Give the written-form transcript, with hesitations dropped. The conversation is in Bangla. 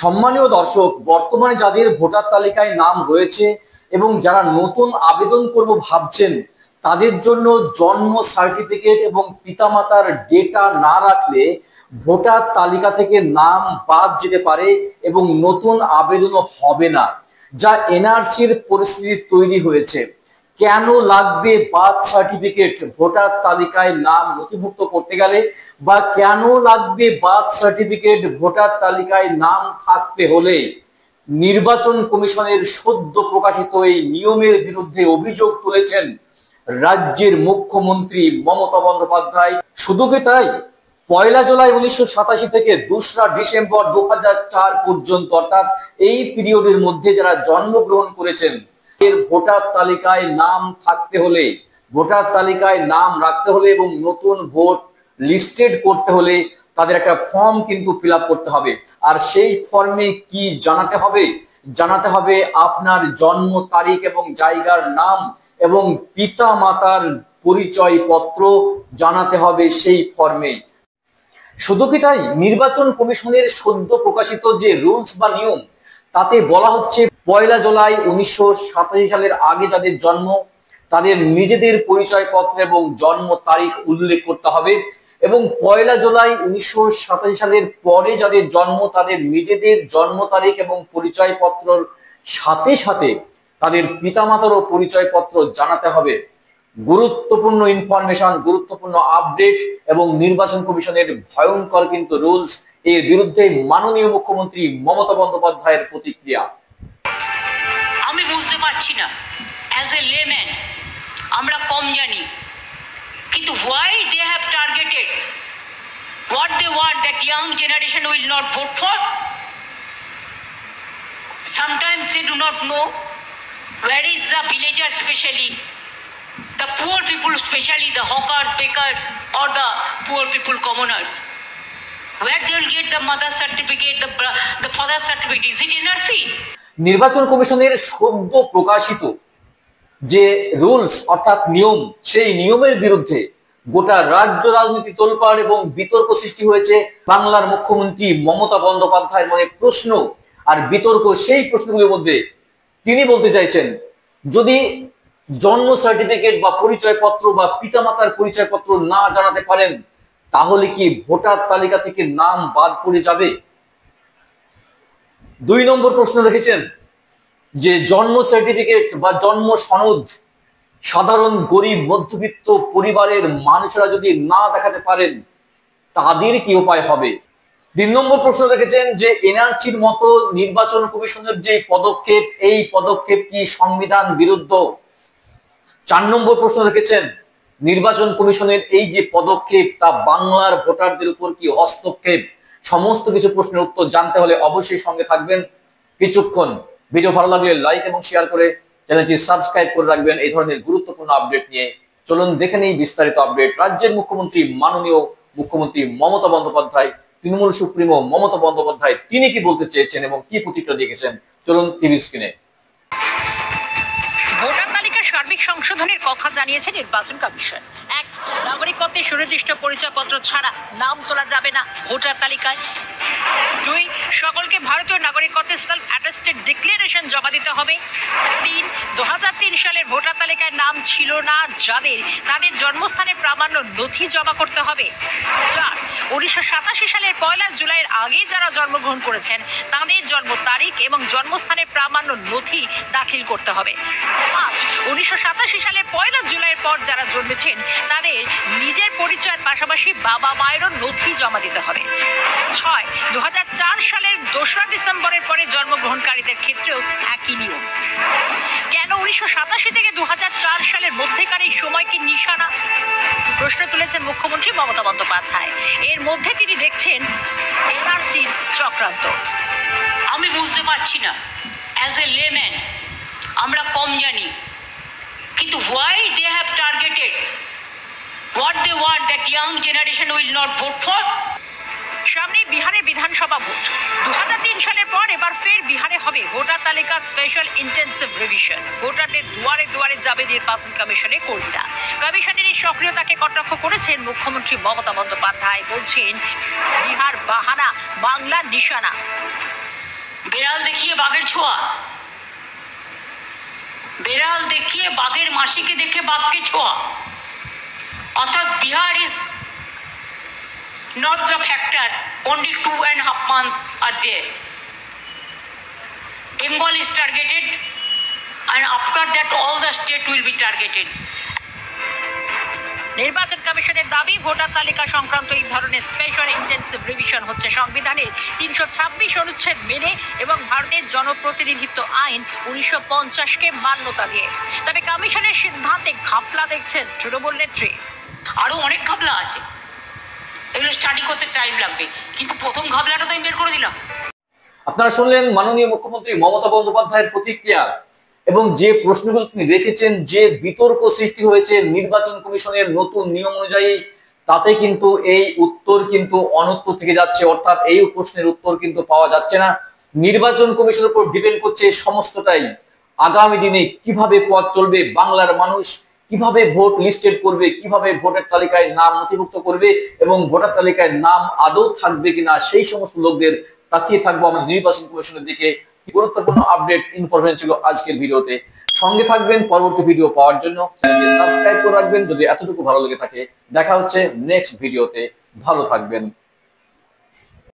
সম্মানীয় দর্শক, বর্তমানে যাদের ভোটার তালিকায় নাম রয়েছে এবং যারা নতুন আবেদন করব ভাবছেন, তাদের জন্য জন্ম সার্টিফিকেট এবং পিতামাতার ডেটা না রাখলে ভোটার তালিকা থেকে নাম বাদ যেতে পারে এবং নতুন আবেদনও হবে না, যা এনআরসির পরিস্থিতি তৈরি হয়েছে। কেন লাগবে বার্থ সার্টিফিকেট ভোটার তালিকায় নাম নথিভুক্ত করতে গেলে, বা কেন লাগবে বার্থ সার্টিফিকেট ভোটার তালিকায় নাম থাকতে হলে? নির্বাচন কমিশনের সদ্য প্রকাশিত এই নিয়মের বিরুদ্ধে অভিযোগ তুলেছেন রাজ্যের মুখ্যমন্ত্রী মমতা বন্দ্যোপাধ্যায়। শুধু কি তাই, 1 জুলাই 1987 থেকে 2রা ডিসেম্বর 2004 পর্যন্ত, অর্থাৎ এই পিরিয়ডের মধ্যে যারা জন্মগ্রহণ করেছেন, এর ভোটার তালিকায় নাম থাকতে হলে, ভোটার তালিকায় নাম রাখতে হলে এবং নতুন ভোট লিস্টেড করতে হলে তাদের একটা ফর্ম কিন্তু ফিল আপ করতে হবে। আর সেই ফর্মে কি জানাতে হবে? জানাতে হবে আপনার জন্ম তারিখ এবং জায়গার নাম এবং পিতা মাতার পরিচয় পত্র জানাতে হবে সেই ফর্মে। শুধু কি তাই, নির্বাচন কমিশনের সদ্য প্রকাশিত যে রুলস বা নিয়ম, তাতে বলা হচ্ছে 1 জুলাই 1987 সালের আগে যাদের জন্ম, তাদের নিজেদের পরিচয়পত্র এবং জন্ম তারিখ উল্লেখ করতে হবে, এবং 1 জুলাই 1987 সালের পরে যাদের জন্ম, তাদের নিজেদের জন্ম তারিখ এবং পরিচয়পত্রর সাথে সাথে তাদের পিতামাতারও পরিচয়পত্র জানাতে হবে। গুরুত্বপূর্ণ ইনফরমেশন, গুরুত্বপূর্ণ আপডেট এবং নির্বাচন কমিশনের ভয়ঙ্কর কিন্তু রুলস। এর বিরুদ্ধে মাননীয় মুখ্যমন্ত্রী মমতা বন্দ্যোপাধ্যায়ের প্রতিক্রিয়া। আমি বুঝতে পারছি না, অ্যাজ এ লেম্যান আমরা কম জানি, কিন্তু why they have targeted what they want that young generation will not vote for. Sometimes they do not know where is the villagers, especially the poor people, especially the hawkers, bakers, or the poor people, commoners, where they will get the mother certificate, the father certificate. Is it NRC? নির্বাচন কমিশনের সদ্য প্রকাশিত যে রুলস অর্থাৎ নিয়ম, সেই নিয়মের বিরুদ্ধে গোটা রাজ্য রাজনীতি তোলপাড় এবং বিতর্ক সৃষ্টি হয়েছে। বাংলার মুখ্যমন্ত্রী মমতা বন্দ্যোপাধ্যায়ের মনে প্রশ্ন আর বিতর্ক। সেই প্রশ্নগুলোর মধ্যে তিনি বলতে চাইছেন, যদি জন্ম সার্টিফিকেট বা পরিচয়পত্র বা পিতামাতার পরিচয়পত্র না জানাতে পারেন, তাহলে কি ভোটার তালিকা থেকে নাম বাদ পড়ে যাবে? 2 নম্বর প্রশ্ন রেখেছেন যে জন্ম সার্টিফিকেট বা জন্ম সনদ সাধারণ গরিব মধ্যবিত্ত পরিবারের মানুষরা যদি না দেখাতে পারেন, তাদের কি উপায় হবে? 3 নম্বর প্রশ্ন রেখেছেন যে এনআরসির মতো নির্বাচন কমিশনের যে পদক্ষেপ, এই পদক্ষেপ কি সংবিধান বিরুদ্ধ? 4 নম্বর প্রশ্ন রেখেছেন নির্বাচন কমিশনের এই যে পদক্ষেপ, তা বাংলার ভোটারদের উপর কি হস্তক্ষেপ? সমস্ত কিছু প্রশ্নের উত্তর জানতে হলে অবশ্যই সঙ্গে থাকবেন কিছুক্ষণ। ভিডিও ভালো লাগলে লাইক এবং শেয়ার করে চ্যানেলটি সাবস্ক্রাইব করে রাখবেন এই ধরনের গুরুত্বপূর্ণ আপডেট নিয়ে। চলুন দেখে নেই বিস্তারিত আপডেট। রাজ্যের মুখ্যমন্ত্রী মাননীয় মুখ্যমন্ত্রী মমতা বন্দ্যোপাধ্যায়, তৃণমূল সুপ্রিমো মমতা বন্দ্যোপাধ্যায়, তিনি কি বলতে চেয়েছেন এবং কি প্রতিক্রিয়া দিয়েছেন, চলুন টিভি স্ক্রিনে। ভোটার তালিকা সার্বিক সংশোধনের কথা জানিয়েছে নির্বাচন কমিশন। 1, নাগরিকত্বের সুনির্দিষ্ট পরিচয়পত্র ছাড়া নাম তোলা যাবে না ভোটার তালিকায়। 2, সকলকে ভারতীয় নাগরিকত্বের সেলফ অ্যাটেস্টেড ডিক্লারেশন জমা দিতে হবে। 3, 2003 সালের ভোটার তালিকায় নাম ছিল না যাদের, তাদের জন্মস্থানের প্রামাণ্য নথি জমা করতে হবে। 4, 1987 সালের 1 জুলাইয়ের আগে যারা জন্মগ্রহণ করেছেন, তাদের জন্ম তারিখ এবং জন্মস্থানের প্রামাণ্য নথি দাখিল করতে হবে। 5, 1987 সালের 1 জুলাইয়ের পর যারা জন্মেছেন, তাদের নিজের পরিচয়ের পাশাপাশি বাবা মায়েরও নথি জমা দিতে হবে। 6, 2004 সালের 2রা ডিসেম্বরের পরে জন্মগ্রহণকারীদের ক্ষেত্রেও একই নিয়ম। কেন 1987 থেকে 2004 সালের মধ্যেকার এই সময় কি নিশানা? প্রশ্ন তুলেছেন মুখ্যমন্ত্রী মমতা বন্দ্যোপাধ্যায়। এর মধ্যে তিনি দেখছেন এনআরসির চক্রান্ত। আমি বুঝতে পারছি না, অ্যাজ এ লেম্যান আমরা কম জানি, কিন্তু why they have targeted what they want that young generation will not vote for. সামনে বিহারে বিধানসভা ভোট। 2003 সালের পর এবার ফের বিহারে হবে ভোটার তালিকা স্পেশাল ইন্টেন্সিভ রিভিশন। ভোটারদের দুয়ারে দুয়ারে যাবে নির্বাচন কমিশনের কর্মীরা। কমিশনের এই সক্রিয়তাকে কটাক্ষ করেছেন মুখ্যমন্ত্রী মমতা বন্দ্যোপাধ্যায়। বলছেন, বিহার বাহানা, বাংলা নিশানা। বেড়াল দেখিয়ে বাঘের ছোঁয়া, বেড়াল দেখিয়ে বাঘের মাসিকে দেখে বাঘকে ছোঁয়া। অর্থাৎ Bihar is not the factor, only 2.5 months are there. Bengal is targeted, and after that all the state will be targeted. নির্বাচন কমিশনের দাবি ভোটার তালিকা সংক্রান্ত এই ধরনের স্পেশাল ইন্টেন্সিভ রিভিশন হচ্ছে সংবিধানের ৩২৬ অনুচ্ছেদ মেনে এবং ভারতের জনপ্রতিনিধিত্ব আইন ১৯৫০কে মান্যতা দিয়ে। তবে কমিশনের সিদ্ধান্তে ঘাপলা দেখছেন তৃণমূল নেত্রী। আরো অনেক ঘাবলা আছে, এগুলো স্টাডি করতে টাইম লাগবে, কিন্তু প্রথম ঘাবলাটা তো আমি বের করে দিলাম। আপনারা শুনলেন মাননীয় মুখ্যমন্ত্রী মমতা বন্দ্যোপাধ্যায়ের প্রতিক্রিয়া এবং যে প্রশ্নগুলো তিনি রেখেছেন, যে বিতর্ক সৃষ্টি হয়েছে নির্বাচন কমিশনের নতুন নিয়ম অনুযায়ী, তাতে কিন্তু এই উত্তর কিন্তু অনুত্তর থেকে যাচ্ছে। অর্থাৎ এই প্রশ্নের উত্তর কিন্তু পাওয়া যাচ্ছে না। নির্বাচন কমিশনের উপর ডিপেন্ড করছে সমস্তটাই। আগামী দিনে কিভাবে পথ চলবে, বাংলার মানুষ কিভাবে ভোট লিস্টেড করবে, কিভাবে ভোটার তালিকায় নাম নথিভুক্ত করবে এবং ভোটার তালিকায় নাম আদৌ থাকবে কিনা, সেই সমস্ত লোকদের তাকিয়ে থাকবো আমাদের নির্বাচন কমিশনের দিকে। গুরুত্বপূর্ণ আপডেট ইনফরমেশন ছিল আজকের ভিডিওতে। সঙ্গে থাকবেন পরবর্তী ভিডিও পাওয়ার জন্য, চ্যানেলটি সাবস্ক্রাইব করে রাখবেন যদি এতটুকু ভালো লেগে থাকে। দেখা হচ্ছে নেক্সট ভিডিওতে, ভালো থাকবেন।